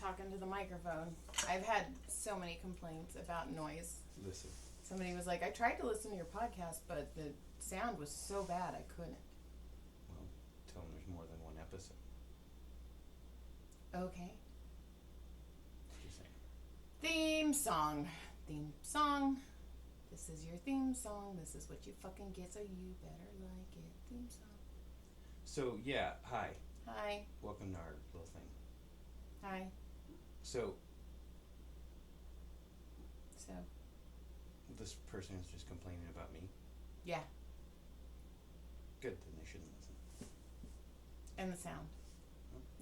talking to the microphone. I've had so many complaints about noise. Listen. Somebody was like, I tried to listen to your podcast, but the sound was so bad I couldn't. Well, tell them there's more than one episode. Okay. Just saying. Theme song. Theme song. This is your theme song. This is what you fucking get, so you better like it. Theme song. So, yeah, hi. Hi. Welcome to our little thing. Hi. So, So, this person is just complaining about me. yeah. Good, then they shouldn't listen. And the sound.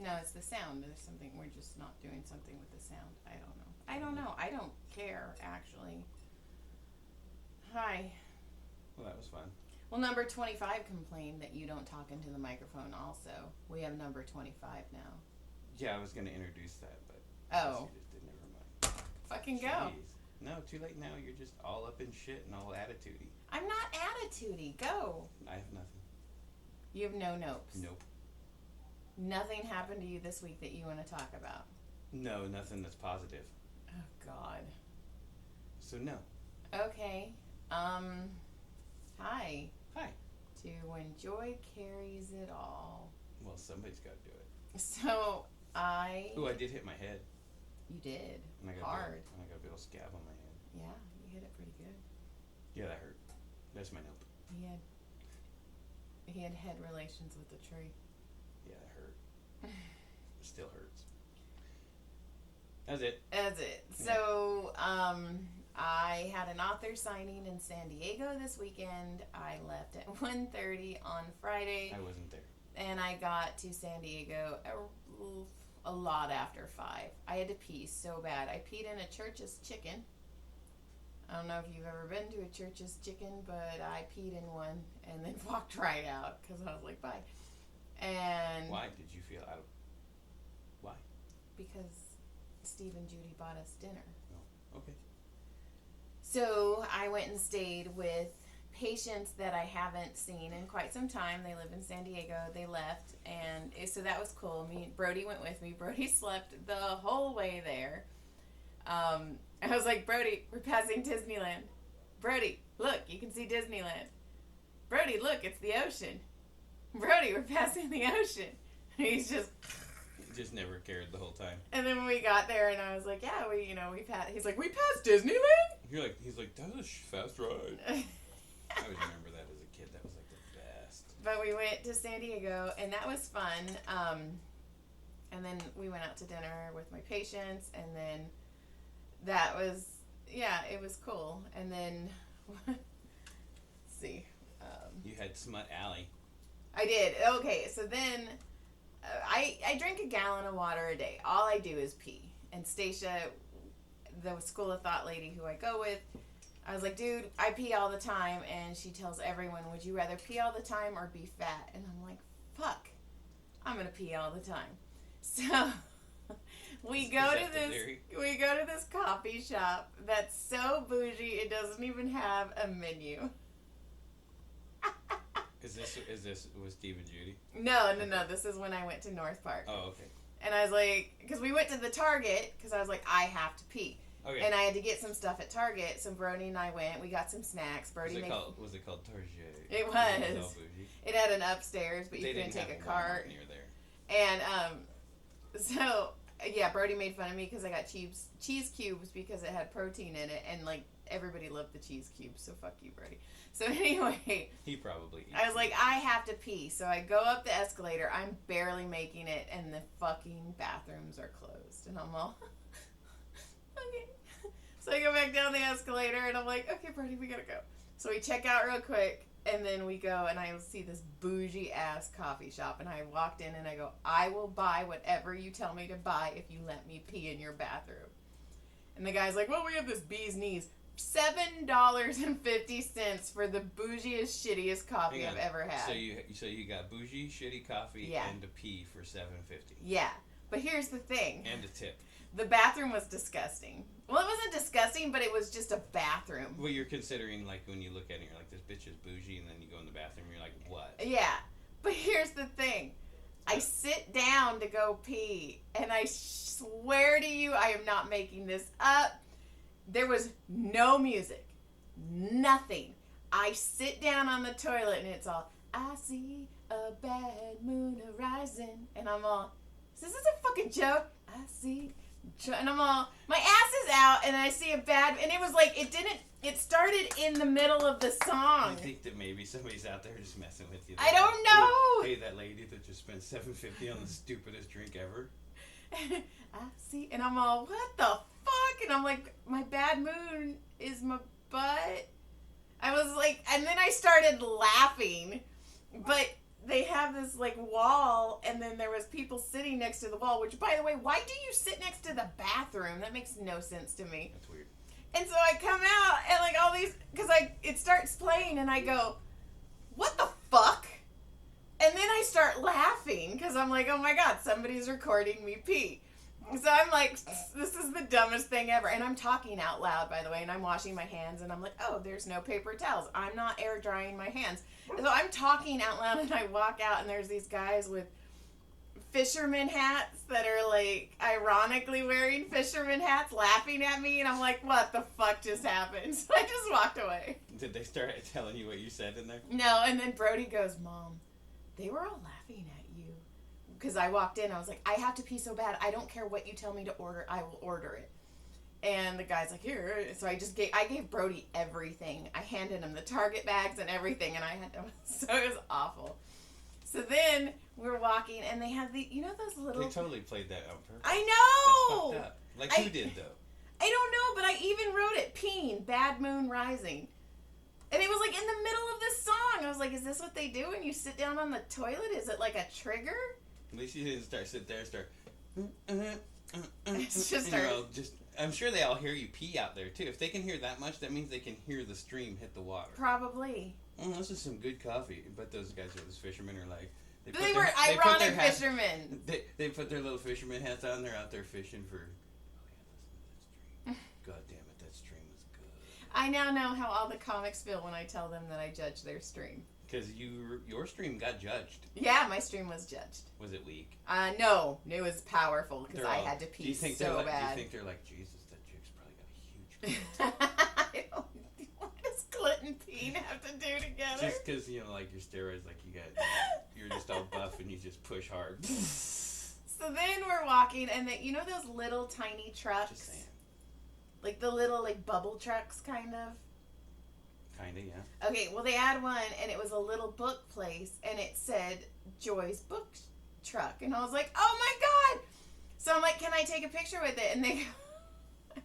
No, it's the sound. There's something, we're just not doing something with the sound. I don't know. I don't care, actually. Hi. Well, that was fun. Well, number 25 complained that you don't talk into the microphone also. We have number 25 now. Yeah, I was going to introduce that, but Oh. you just did. Never mind. Fucking go. Jeez. No, too late now. You're just all up in shit and all attitude-y. I'm not attitude-y. Go. I have nothing. You have no notes. Nope. Nothing happened to you this week that you want to talk about. No, nothing that's positive. Oh, God. So, no. Okay. Hi. Hi. To when joy carries it all. Well, somebody's got to do it. So, Oh, I did hit my head. You did. And I got Hard. I got a little scab on my head. Yeah, you hit it pretty good. Yeah, that hurt. That's my nope. He had head relations with the tree. Yeah, that hurt. It still hurts. That's it. That's it. So, I had an author signing in San Diego this weekend. I left at 1:30 on Friday. I wasn't there. And I got to San Diego a lot after 5. I had to pee so bad. I peed in a Church's Chicken. I don't know if you've ever been to a Church's Chicken, but I peed in one and then walked right out because I was like, bye. And Why did you feel out of... Why? because Steve and Judy bought us dinner. Oh, okay. So I went and stayed with patients that I haven't seen in quite some time. They live in San Diego. They left, and so that was cool. Brody went with me. Brody slept the whole way there. I was like, Brody, we're passing Disneyland. Brody, look, you can see Disneyland. Brody, look, it's the ocean. Brody, we're passing the ocean. He's just... You just never cared the whole time. And then when we got there, and I was like, yeah, we passed... He's like, we passed Disneyland? He's like, that was a fast ride. I always remember that as a kid. That was like the best. But we went to San Diego, and that was fun. And then we went out to dinner with my patients, and then that was, it was cool. And then, let's see. You had Smut Alley. I did. Okay, so then I drink a gallon of water a day. All I do is pee. And Stacia, the School of Thought lady who I go with, I was like, dude, I pee all the time. And she tells everyone, would you rather pee all the time or be fat? And I'm like, fuck, I'm going to pee all the time. So we go to this coffee shop that's so bougie it doesn't even have a menu. Was Steve and Judy? No. This is when I went to North Park. Oh, okay. And I was like, because we went to the Target, because I was like, I have to pee. Okay. And I had to get some stuff at Target, so Brody and I went. We got some snacks. Was it called Target? It was. All bougie? It had an upstairs, but you couldn't take a cart. Near there. And so yeah, Brody made fun of me because I got cheese cubes because it had protein in it, and like everybody loved the cheese cubes. So fuck you, Brody. So anyway, he probably. I was like, I have to pee, so I go up the escalator. I'm barely making it, and the fucking bathrooms are closed, and I'm all okay. So I go back down the escalator, and I'm like, okay, Brody, we gotta go. So we check out real quick, and then we go, and I see this bougie-ass coffee shop, and I walked in, and I go, I will buy whatever you tell me to buy if you let me pee in your bathroom. And the guy's like, well, we have this bee's knees. $7.50 for the bougiest, shittiest coffee I've ever had. So you got bougie, shitty coffee, and a pee for $7.50. Yeah. But here's the thing. And a tip. The bathroom was disgusting. Well, it wasn't disgusting, but it was just a bathroom. Well, you're considering, like, when you look at it, you're like, this bitch is bougie, and then you go in the bathroom, and you're like, what? Yeah. But here's the thing. I sit down to go pee, and I swear to you, I am not making this up. There was no music. Nothing. I sit down on the toilet and it's all, I see a bad moon arising. And I'm all, is this a fucking joke? I see. And I'm all, my ass is out and I see a bad, and it was like, it started in the middle of the song. I think that maybe somebody's out there just messing with you. I don't know. Hey, that lady that just spent $7.50 on the stupidest drink ever. I see. And I'm all, what the fuck? And I'm like, my bad moon is my butt. I was like, and then I started laughing, but they have this like wall, and then there was people sitting next to the wall, which, by the way, why do you sit next to the bathroom? That makes no sense to me. That's weird. And so I come out and like all these, because it starts playing and I go, what the fuck? And then I start laughing because I'm like, oh my God, somebody's recording me pee. So I'm like, this is the dumbest thing ever. And I'm talking out loud, by the way, and I'm washing my hands and I'm like, oh, there's no paper towels. I'm not air drying my hands. So I'm talking out loud and I walk out and there's these guys with fisherman hats that are like ironically wearing fisherman hats laughing at me, and I'm like, what the fuck just happened? So I just walked away. Did they start telling you what you said in there? No, and then Brody goes, Mom, they were all laughing at you. Because I walked in, I was like, I have to pee so bad, I don't care what you tell me to order, I will order it. And the guy's like, here. So I gave Brody everything. I handed him the Target bags and everything, and so it was awful. So then we're walking, and they have those little. They totally played that out. I know. That's fucked up. Like who did though? I don't know, but I even wrote it. Peeing, bad moon rising, and it was like in the middle of this song. I was like, is this what they do when you sit down on the toilet? Is it like a trigger? At least you didn't sit there and start. It's just I'm sure they all hear you pee out there too. If they can hear that much, that means they can hear the stream hit the water. Probably. Oh, this is some good coffee. But those guys, those fishermen, are like. They were ironic fishermen. They put their little fisherman hats on. They're out there fishing for. Oh yeah, listen to that stream. God damn it, that stream was good. I now know how all the comics feel when I tell them that I judge their stream. Because your stream got judged. Yeah, my stream was judged. Was it weak? No, it was powerful because I had to pee so bad. Do you think they're like, Jesus, that chick's probably got a huge. What does clit and peen have to do together? Just because like your steroids, like you're just all buff and you just push hard. So then we're walking, and those little tiny trucks, Just saying. Like the little bubble trucks, kind of. Kinda, yeah. Okay, well they had one, and it was a little book place, and it said Joy's Book Truck, and I was like, oh my God! So I'm like, can I take a picture with it? And they go,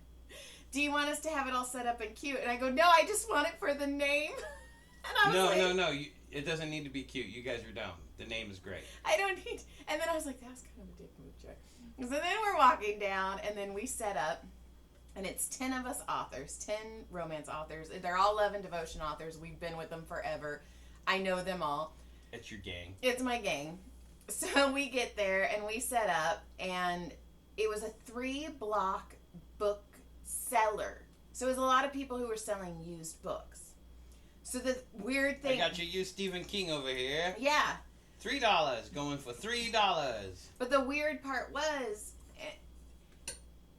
do you want us to have it all set up and cute? And I go, no, I just want it for the name. And I was No. It doesn't need to be cute. You guys are dumb. The name is great. I don't need. And then I was like, that was kind of a dick move, Joy. So then we're walking down, and then we set up. And it's 10 of us authors, 10 romance authors. They're all love and devotion authors. We've been with them forever. I know them all. It's your gang. It's my gang. So we get there and we set up, and it was a 3-block book seller. So it was a lot of people who were selling used books. So the weird thing. I got you Stephen King over here. Yeah. $3. Going for $3. But the weird part was.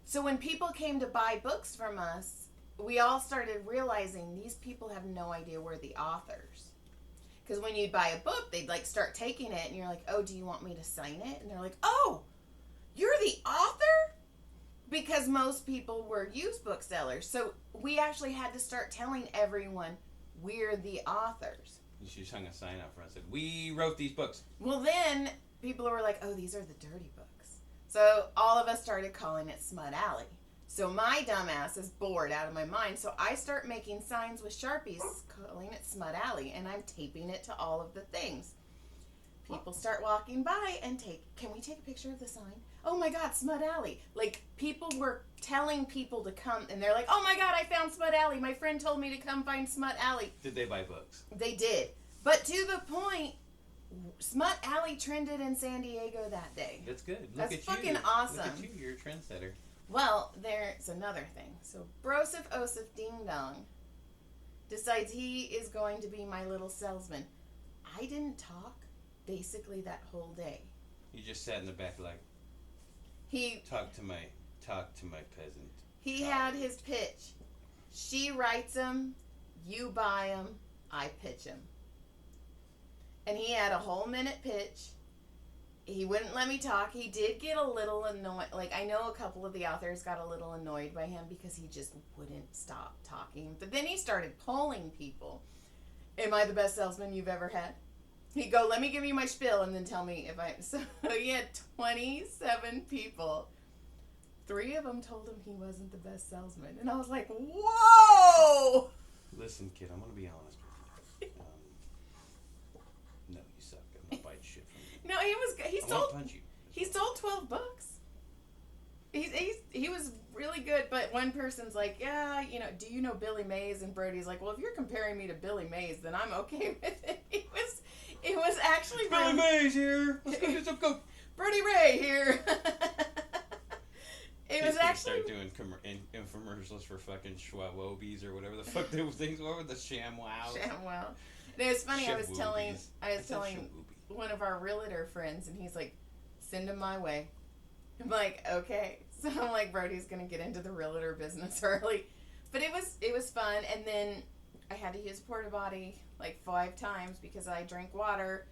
So when people came to buy books from us, we all started realizing these people have no idea we're the authors. Because when you'd buy a book, they'd start taking it, and you're like, oh, do you want me to sign it? And they're like, oh, you're the author? Because most people were used booksellers. So we actually had to start telling everyone we're the authors. She just hung a sign out front and said, we wrote these books. Well, then people were like, oh, these are the dirty books. So all of us started calling it Smut Alley. So my dumbass is bored out of my mind. So I start making signs with Sharpies calling it Smut Alley. And I'm taping it to all of the things. People start walking by and can we take a picture of the sign? Oh my God, Smut Alley. People were telling people to come. And they're like, oh my God, I found Smut Alley. My friend told me to come find Smut Alley. Did they buy books? They did. But to the point, Smut Alley trended in San Diego that day. That's good. That's fucking awesome. Look at you. You're a trendsetter. Well, there's another thing. So Broseph Oseph Ding Dong decides he is going to be my little salesman. I didn't talk basically that whole day. You just sat in the back like... He Talk to my peasant. he had his pitch. She writes him, you buy him, I pitch him. And he had a whole minute pitch. He wouldn't let me talk. He did get a little annoyed. Like, I know a couple of the authors got a little annoyed by him because he just wouldn't stop talking. But then he started polling people. Am I the best salesman you've ever had? He'd go, let me give you my spiel and then tell me if I... So he had 27 people. 3 of them told him he wasn't the best salesman. And I was like, whoa! Listen, kid, I'm going to be honest with you. No, you suck. I'm not buying shit from you. No, he I'm sold... going to punch you. He sold 12 books. He was really good, but one person's like, yeah, you know, do you know Billy Mays? And Brody's like, well, if you're comparing me to Billy Mays, then I'm okay with it. It was actually Billy Mays here. Let's go get some coke. Brody Ray here. It was actually start doing infomercials for fucking Schwawobies or whatever the fuck those things were. The ShamWows. ShamWow. And it was funny. I was telling Shawoobie. one of our realtor friends, and he's like, send him my way. I'm like, okay. So I'm like, Brody's gonna get into the realtor business early, but it was fun. And then I had to use porta potty like 5 times because I drank water.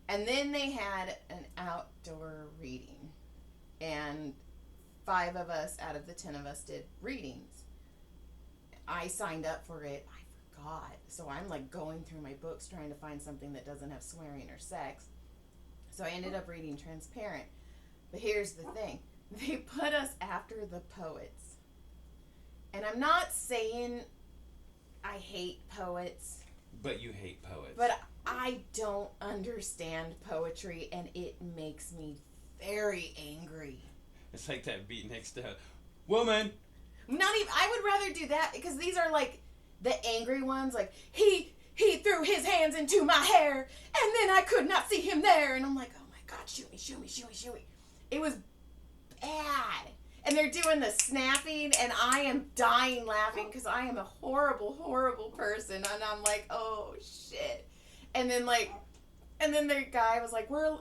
And then they had an outdoor reading, and 5 of us out of the 10 of us did readings. I signed up for it. I forgot, so I'm like going through my books trying to find something that doesn't have swearing or sex. So I ended up reading Transparent. But here's the thing. They put us after the poets. And I'm not saying I hate poets. But you hate poets. But I don't understand poetry, and it makes me very angry. It's like that beat next to woman. Not even, I would rather do that, because these are like the angry ones, like, he threw his hands into my hair, and then I could not see him there. And I'm like, oh my God, shoot me, shoot me, shoot me, shoot me. It was bad. And they're doing the snapping, and I am dying laughing because I am a horrible, horrible person. And I'm like, oh shit. And then the guy was like, we're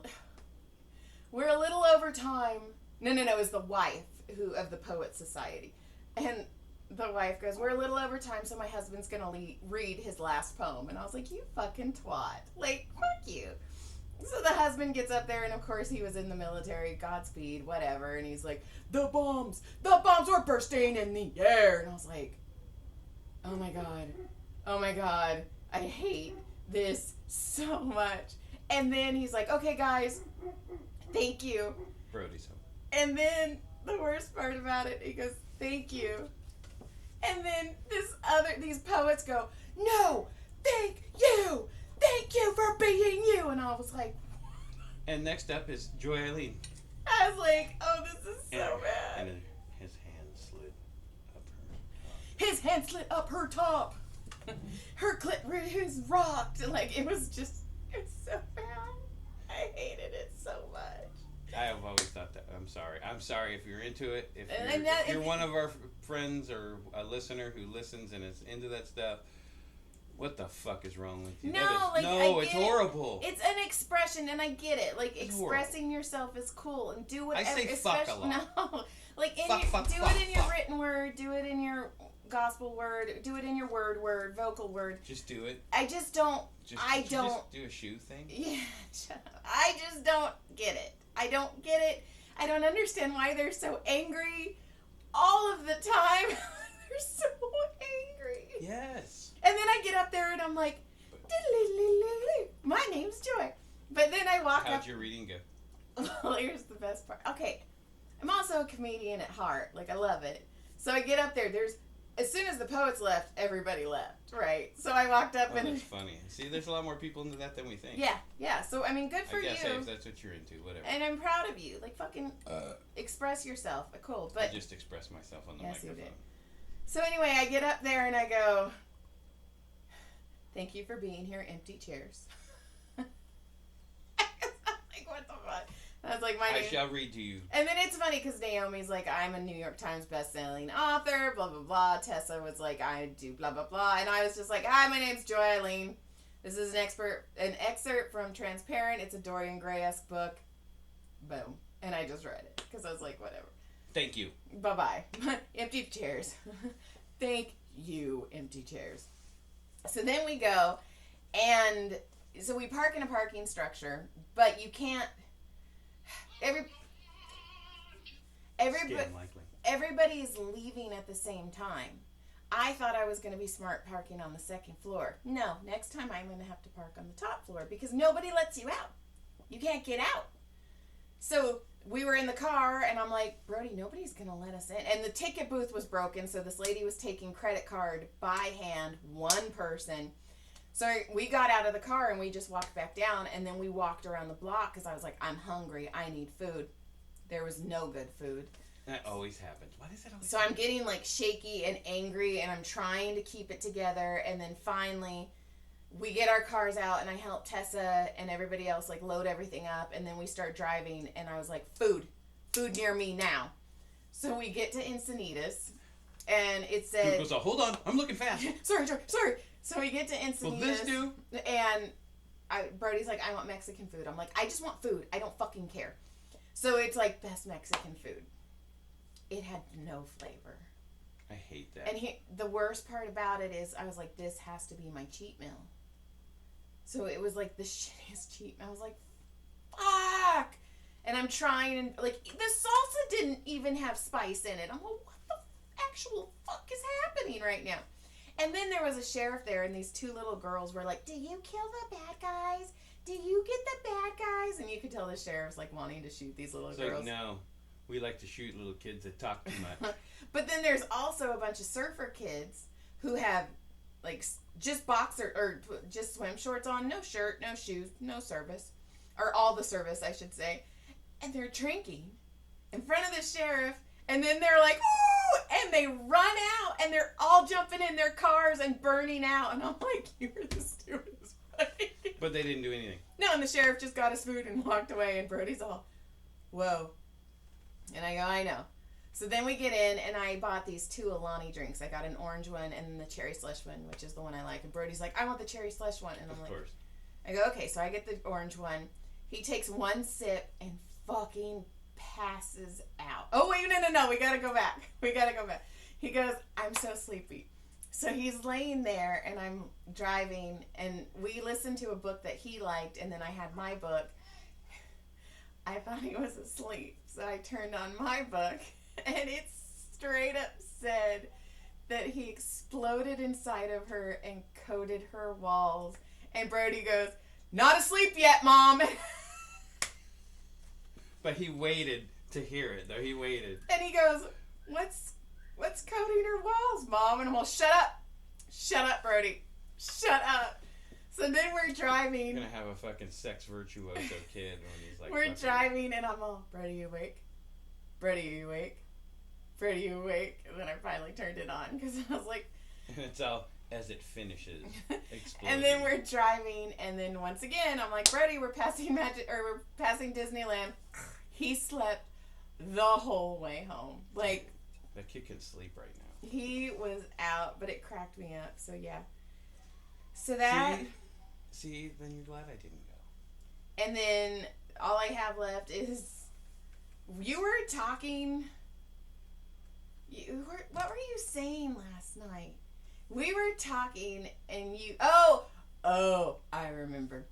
a little over time. No, it was the wife of the Poet Society. And the wife goes, we're a little over time, so my husband's gonna read his last poem. And I was like, you fucking twat. Like, fuck you. So the husband gets up there, and of course he was in the military, Godspeed, whatever, and he's like, the bombs were bursting in the air. And I was like, oh my God, I hate this so much. And then he's like, okay guys, thank you. Brody's home. And then the worst part about it, he goes, thank you. And then these poets go, no, thank you for being you. And I was like, and next up is Joy Eileen. I was like, oh, this is so bad. And then his hand slid up her top. His hand slid up her top. Her clitoris rocked. Like, it was so bad. I hated it so much. I have always thought that. I'm sorry if you're into it. If And you're one of our friends or a listener who listens and is into that stuff, what the fuck is wrong with you? It's horrible. It's an expression, and I get it. Like, It's expressing horrible. yourself is cool, and do whatever. I say fuck a lot. No, like do Fuck, it in your written word, do it in your gospel word, do it in your word, vocal word. Just do it. I just don't. Just do a shoe thing. Yeah, I just don't get it. I don't get it. I don't understand why they're so angry all of the time. They're so angry. Yes. And then I get up there and I'm like, my name's Joy. But then I walk up. How'd your reading go? Well, here's the best part. Okay, I'm also a comedian at heart. Like, I love it. So I get up there. As soon as the poets left, everybody left, right? So I walked up and... That's funny. See, there's a lot more people into that than we think. Yeah. So, I mean, good for you. I guess if that's what you're into, whatever. And I'm proud of you. Like, fucking express yourself. Cool, but... I just expressed myself on the yes, microphone. You did. So anyway, I get up there and I go, thank you for being here, empty chairs. Like, what the fuck? I was like, I shall read to you. And then it's funny because Naomi's like, I'm a New York Times bestselling author, blah, blah, blah. Tessa was like, I do blah, blah, blah. And I was just like, hi, my name's Joy Eileen. This is an excerpt from Transparent. It's a Dorian Gray-esque book. Boom. And I just read it because I was like, whatever. Thank you. Bye-bye. Empty chairs. Thank you, empty chairs. So then we go, and so we park in a parking structure, but you can't. Everybody's leaving at the same time. I thought I was going to be smart parking on the second floor. No, next time I'm going to have to park on the top floor because nobody lets you out. You can't get out. So we were in the car, and I'm like, Brody, nobody's going to let us in. And the ticket booth was broken, so this lady was taking credit card by hand, one person. So we got out of the car, and we just walked back down, and then we walked around the block because I was like, I'm hungry. I need food. There was no good food. That always happens. Why does that always happen? I'm getting like shaky and angry, and I'm trying to keep it together, and then finally we get our cars out, and I help Tessa and everybody else like load everything up, and then we start driving, and I was like, food near me now. So we get to Encinitas, and it said, so hold on, I'm looking fast. sorry. So we get to Encinitas. Will this do? And Brody's like, I want Mexican food. I'm like, I just want food. I don't fucking care. So it's like best Mexican food. It had no flavor. I hate that. And the worst part about it is I was like, this has to be my cheat meal. So it was like the shittiest cheat meal. I was like, fuck. And I'm trying, and like the salsa didn't even have spice in it. I'm like, what the actual fuck is happening right now? And then there was a sheriff there, and these two little girls were like, do you kill the bad guys? Do you get the bad guys? And you could tell the sheriff's like wanting to shoot these little girls. Like, no. We like to shoot little kids that talk too much. But then there's also a bunch of surfer kids who have like just boxer or just swim shorts on, no shirt, no shoes, no service, or all the service, I should say, and they're drinking in front of the sheriff, and then they're like, ooh, and they run out, and they're all jumping in their cars and burning out, and I'm like, you were the stupidest. But they didn't do anything. No, and the sheriff just got his food and walked away, and Brody's all, whoa. And I go, I know. So then we get in, and I bought these 2 Alani drinks. I got an orange one and then the cherry slush one, which is the one I like. And Brody's like, I want the cherry slush one. And I'm like, of course. I go, okay. So I get the orange one. He takes one sip and fucking passes out. Oh, wait, no. We got to go back. He goes, I'm so sleepy. So he's laying there, and I'm driving, and we listened to a book that he liked, and then I had my book. I thought he was asleep, so I turned on my book, and it straight up said that he exploded inside of her and coated her walls. And Brody goes, not asleep yet, Mom. But he waited to hear it, though. He waited. And he goes, what's coating her walls, Mom? And I'm all, shut up, Brody, shut up. So then we're driving. You're going to have a fucking sex virtuoso kid when he's like... We're driving, and I'm all, Brody, you awake? Brody, you awake? Brody, you awake? And then I finally turned it on, because I was like... And it's all, as it finishes, exploding. And then we're driving, and then once again, I'm like, Brody, we're passing Disneyland. He slept the whole way home. Like... That kid can sleep right now. He was out, but it cracked me up, so yeah. So that... See, then you're glad I didn't go. And then all I have left is, you were talking, what were you saying last night? We were talking, and you, oh, I remember.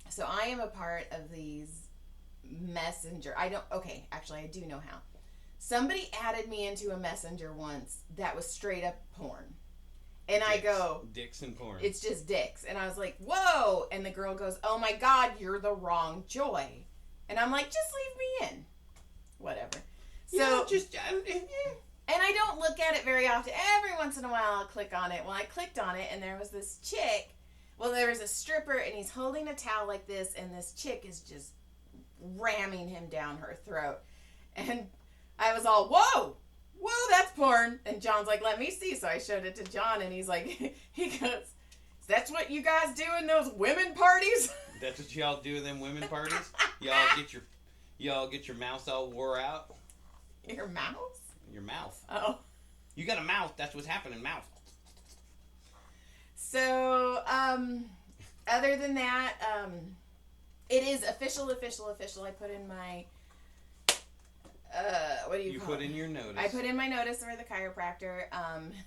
So I am a part of these messenger, I do know how. Somebody added me into a messenger once that was straight up porn. And I go... Dicks and porn. It's just dicks. And I was like, whoa! And the girl goes, oh my God, you're the wrong Joy. And I'm like, just leave me in. Whatever. So, and I don't look at it very often. Every once in a while I'll click on it. Well, I clicked on it, and there was this chick. Well, there was a stripper, and he's holding a towel like this, and this chick is just ramming him down her throat. And I was all, whoa, that's porn. And John's like, let me see. So I showed it to John, and he's like, he goes, that's what you guys do in those women parties? That's what y'all do in them women parties? Y'all get your mouth all wore out? Your mouth? Your mouth. Oh. You got a mouth. That's what's happening, mouth. So, other than that, it is official. I put in my What do you call put in your notice. I put in my notice for the chiropractor.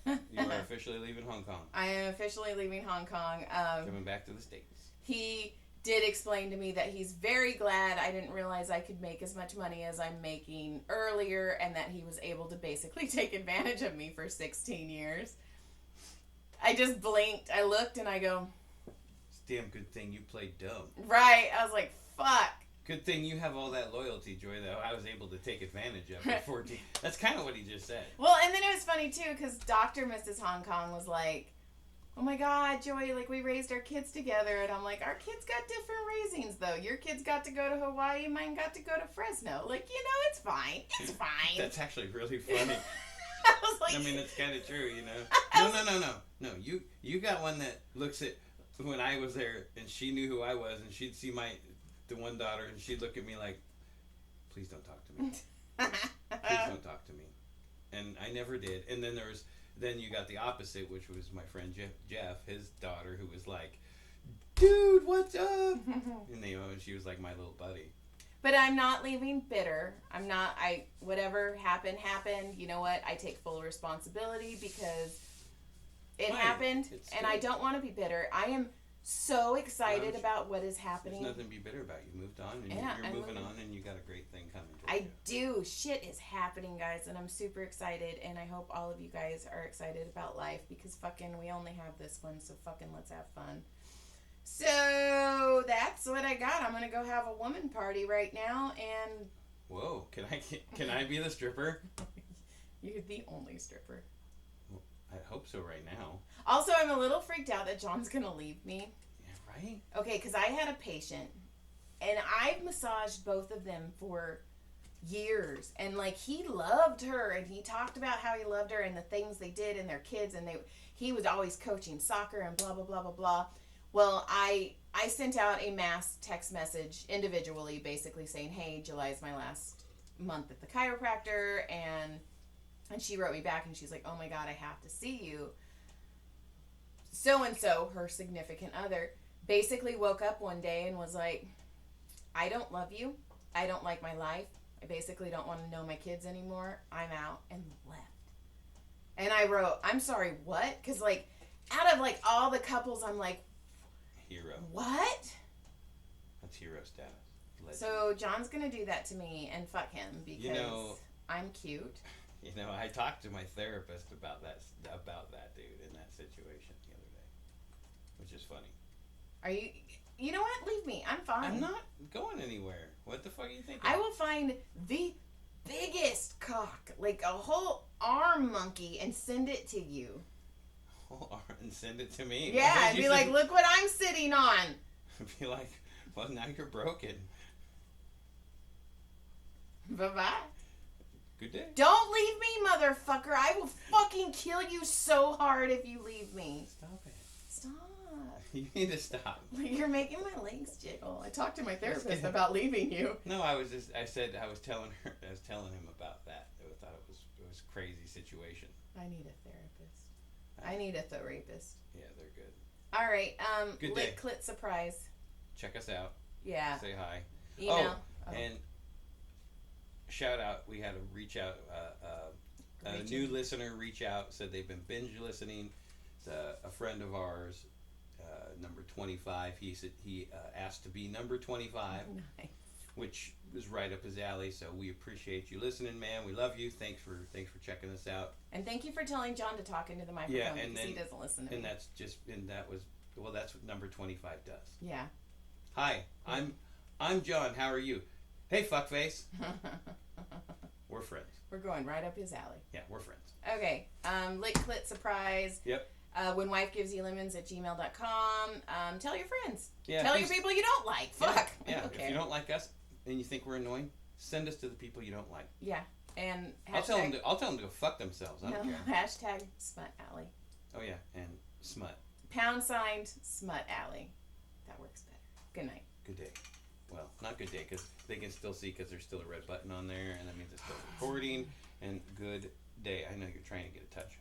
You are officially leaving Hong Kong. I am officially leaving Hong Kong. Coming back to the States. He did explain to me that he's very glad I didn't realize I could make as much money as I'm making earlier, and that he was able to basically take advantage of me for 16 years. I just blinked. I looked and I go, it's a damn good thing you played dumb. Right. I was like, fuck. Good thing you have all that loyalty, Joy, that I was able to take advantage of at 14. That's kind of what he just said. Well, and then it was funny, too, because Dr. Mrs. Hong Kong was like, oh my God, Joy, like, we raised our kids together. And I'm like, our kids got different raisings, though. Your kids got to go to Hawaii. Mine got to go to Fresno. Like, it's fine. It's fine. That's actually really funny. I was like... I mean, it's kind of true, No, you got one that looks at when I was there, and she knew who I was, and she'd see the one daughter, and she'd look at me like, please don't talk to me. Please don't talk to me. And I never did. And then you got the opposite, which was my friend Jeff, his daughter, who was like, dude, what's up? And she was like my little buddy. But I'm not leaving bitter. Whatever happened. You know what? I take full responsibility because it happened, and I don't want to be bitter. I am so excited about what is happening. There's nothing to be bitter about. You moved on, and you're moving on, and you got a great thing coming. I do. Shit is happening, guys, and I'm super excited, and I hope all of you guys are excited about life, because fucking we only have this one, so fucking let's have fun. So that's what I got. I'm gonna go have a woman party right now, and whoa, can I be the stripper? You're the only stripper. Well, I hope so right now. Also, I'm a little freaked out that John's gonna leave me. Yeah, right? Okay, because I had a patient, and I've massaged both of them for years, and like he loved her, and he talked about how he loved her and the things they did and their kids, and he was always coaching soccer and blah blah blah blah blah. Well, I sent out a mass text message individually, basically saying, hey, July is my last month at the chiropractor, and she wrote me back, and she's like, oh my God, I have to see you. So-and-so, her significant other, basically woke up one day and was like, I don't love you. I don't like my life. I basically don't want to know my kids anymore. I'm out, and left. And I wrote, I'm sorry, what? Because, like, out of, like, all the couples, I'm like, hero. What? That's hero status. Legend. So John's going to do that to me, and fuck him, because I'm cute. I talked to my therapist about that dude in that situation the other day, which is funny. Are you... You know what? Leave me. I'm fine. I'm not going anywhere. What the fuck are you thinking? I will find the biggest cock, like a whole arm monkey, and send it to you. Whole arm and send it to me? Yeah, I'd be like, look what I'm sitting on. Be like, well, now you're broken. Bye-bye. Good day. Don't leave me, motherfucker. I will fucking kill you so hard if you leave me. Stop it. Stop. You need to stop. You're making my legs jiggle. I talked to my therapist about leaving you. No, I was telling him about that. I thought it was a crazy situation. I need a therapist. I need a therapist. Yeah, they're good. All right. Good day. Lit Clit Surprise. Check us out. Yeah. Say hi. Email. And shout out. We had a reach out. A new listener reach out, said they've been binge listening. It's a friend of ours. Number 25. He said he asked to be number 25, Nice. which was right up his alley. So we appreciate you listening, man. We love you. Thanks for checking us out. And thank you for telling John to talk into the microphone, because he doesn't listen to me. And that's what number 25 does. Yeah. Hi, I'm John. How are you? Hey, fuckface. We're friends. We're going right up his alley. Yeah, we're friends. Okay. Lit Clit Surprise. Yep. When wife gives you lemons at gmail.com. Tell your friends. Yeah, tell your people you don't like. Fuck. Yeah. Okay. If you don't like us and you think we're annoying, send us to the people you don't like. Yeah. And I'll tell them to go fuck themselves. I don't care. Hashtag Smut Alley. Oh yeah, and smut. # Smut Alley. That works better. Good night. Good day. Well, not good day, because they can still see, because there's still a red button on there, and that means it's still recording. And good day. I know you're trying to get a touch.